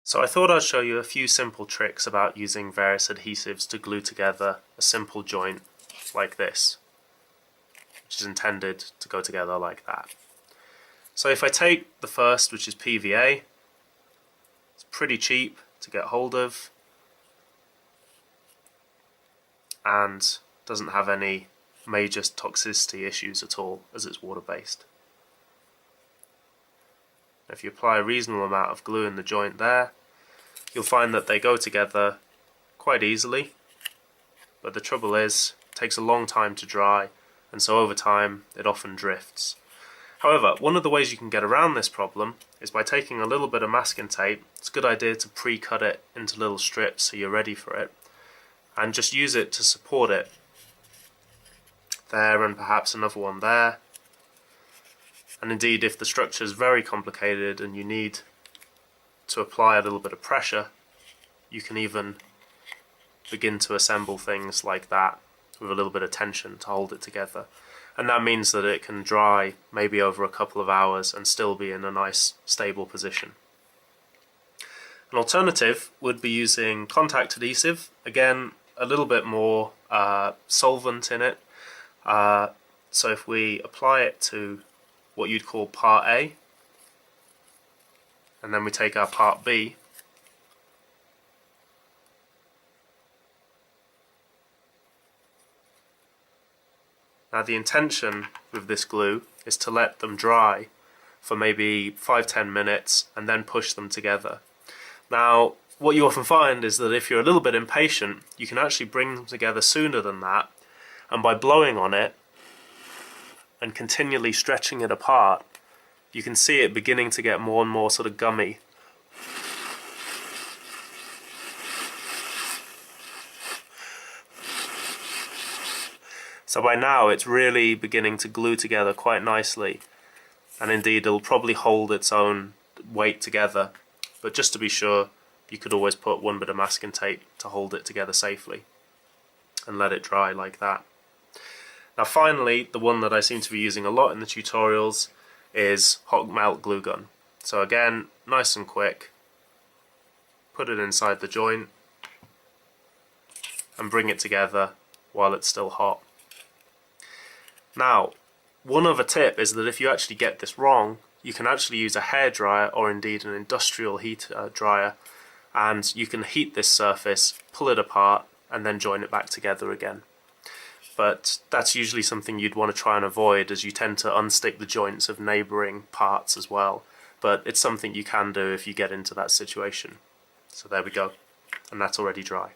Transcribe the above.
So I thought I'd show you a few simple tricks about using various adhesives to glue together a simple joint like this, which is intended to go together like that. So if I take the first, which is PVA, it's pretty cheap to get hold of and doesn't have any major toxicity issues at all as it's water-based. If you apply a reasonable amount of glue in the joint there, you'll find that they go together quite easily, but the trouble is it takes a long time to dry, and so over time it often drifts. However, one of the ways you can get around this problem is by taking a little bit of masking tape. It's a good idea to pre-cut it into little strips so you're ready for it, and just use it to support it there and perhaps another one there. And indeed, if the structure is very complicated and you need to apply a little bit of pressure, you can even begin to assemble things like that with a little bit of tension to hold it together. And that means that it can dry maybe over a couple of hours and still be in a nice stable position. An alternative would be using contact adhesive. Again, a little bit more solvent in it. So if we apply it to what you'd call part A, and then we take our part B, now the intention with this glue is to let them dry for maybe 5-10 minutes and then push them together. Now what you often find is that if you're a little bit impatient, you can actually bring them together sooner than that, and by blowing on it and continually stretching it apart, you can see it beginning to get more and more sort of gummy. So by now it's really beginning to glue together quite nicely, and indeed it'll probably hold its own weight together, but just to be sure you could always put one bit of masking tape to hold it together safely and let it dry like that. Now finally, the one that I seem to be using a lot in the tutorials is hot melt glue gun. So again, nice and quick, put it inside the joint and bring it together while it's still hot. Now, one other tip is that if you actually get this wrong, you can actually use a hairdryer or indeed an industrial heat dryer, and you can heat this surface, pull it apart and then join it back together again. But that's usually something you'd want to try and avoid, as you tend to unstick the joints of neighbouring parts as well. But it's something you can do if you get into that situation. So there we go, and that's already dry.